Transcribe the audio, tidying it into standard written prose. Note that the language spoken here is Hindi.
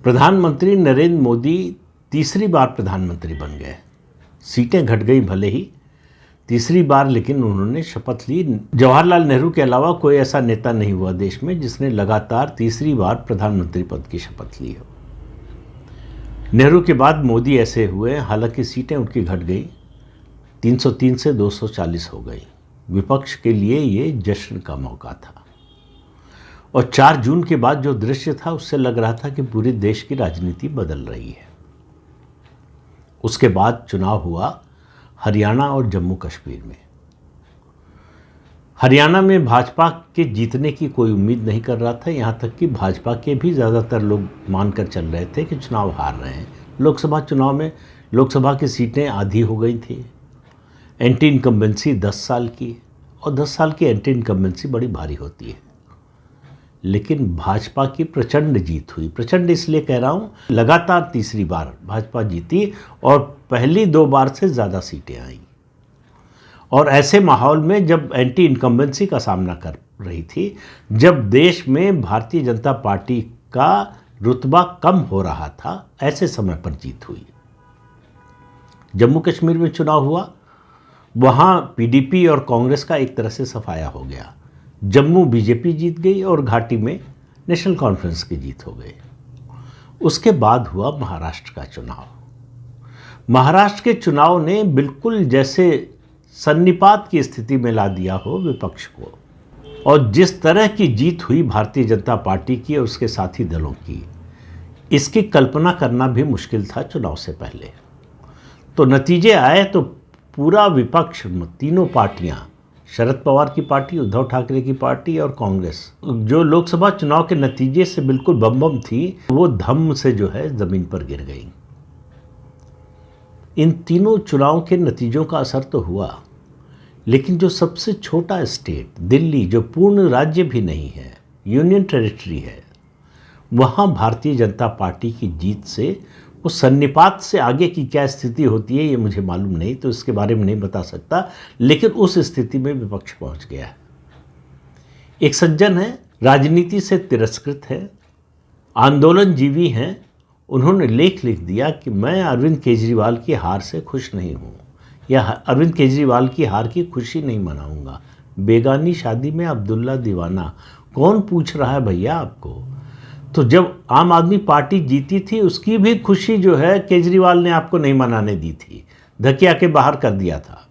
प्रधानमंत्री नरेंद्र मोदी तीसरी बार प्रधानमंत्री बन गए। सीटें घट गई भले ही तीसरी बार, लेकिन उन्होंने शपथ ली। जवाहरलाल नेहरू के अलावा कोई ऐसा नेता नहीं हुआ देश में जिसने लगातार तीसरी बार प्रधानमंत्री पद की शपथ ली हो। नेहरू के बाद मोदी ऐसे हुए, हालांकि सीटें उनकी घट गई, 303 से 240 हो गई। विपक्ष के लिए ये जश्न का मौका था और 4 जून के बाद जो दृश्य था उससे लग रहा था कि पूरे देश की राजनीति बदल रही है। उसके बाद चुनाव हुआ हरियाणा और जम्मू कश्मीर में। हरियाणा में भाजपा के जीतने की कोई उम्मीद नहीं कर रहा था, यहाँ तक कि भाजपा के भी ज़्यादातर लोग मानकर चल रहे थे कि चुनाव हार रहे हैं। लोकसभा चुनाव में लोकसभा की सीटें आधी हो गई थी। एंटी इनकम्बेंसी 10 साल की, और 10 साल की एंटी इनकम्बेंसी बड़ी भारी होती है। लेकिन भाजपा की प्रचंड जीत हुई। प्रचंड इसलिए कह रहा हूँ, लगातार तीसरी बार भाजपा जीती और पहली 2 बार से ज़्यादा सीटें आईं। और ऐसे माहौल में जब एंटी इनकम्बेंसी का सामना कर रही थी, जब देश में भारतीय जनता पार्टी का रुतबा कम हो रहा था, ऐसे समय पर जीत हुई। जम्मू कश्मीर में चुनाव हुआ, वहाँ पीडीपी और कांग्रेस का एक तरह से सफाया हो गया। जम्मू बीजेपी जीत गई और घाटी में नेशनल कॉन्फ्रेंस की जीत हो गई। उसके बाद हुआ महाराष्ट्र का चुनाव। महाराष्ट्र के चुनाव ने बिल्कुल जैसे सन्निपात की स्थिति में ला दिया हो विपक्ष को, और जिस तरह की जीत हुई भारतीय जनता पार्टी की और उसके साथी दलों की, इसकी कल्पना करना भी मुश्किल था चुनाव से पहले। तो नतीजे आए तो पूरा विपक्ष, तीनों पार्टियां, शरद पवार की पार्टी, उद्धव ठाकरे की पार्टी और कांग्रेस, जो लोकसभा चुनाव के नतीजे से बिल्कुल बम थी, वो धम्म से जो है ज़मीन पर गिर गई। इन तीनों चुनाव के नतीजों का असर तो हुआ, लेकिन जो सबसे छोटा स्टेट दिल्ली, जो पूर्ण राज्य भी नहीं है, यूनियन टेरिटरी है, वहाँ भारतीय जनता पार्टी की जीत से, वो सन्निपात से आगे की क्या स्थिति होती है ये मुझे मालूम नहीं, तो इसके बारे में नहीं बता सकता, लेकिन उस स्थिति में विपक्ष पहुंच गया है। एक सज्जन है, राजनीति से तिरस्कृत है, आंदोलनजीवी हैं, उन्होंने लेख लिख दिया कि मैं अरविंद केजरीवाल की हार से खुश नहीं हूँ, या अरविंद केजरीवाल की हार की खुशी नहीं मनाऊंगा। बेगानी शादी में अब्दुल्ला दीवाना, कौन पूछ रहा है भैया आपको। तो जब आम आदमी पार्टी जीती थी, उसकी भी खुशी जो है केजरीवाल ने आपको नहीं मनाने दी थी, धकेला के बाहर कर दिया था।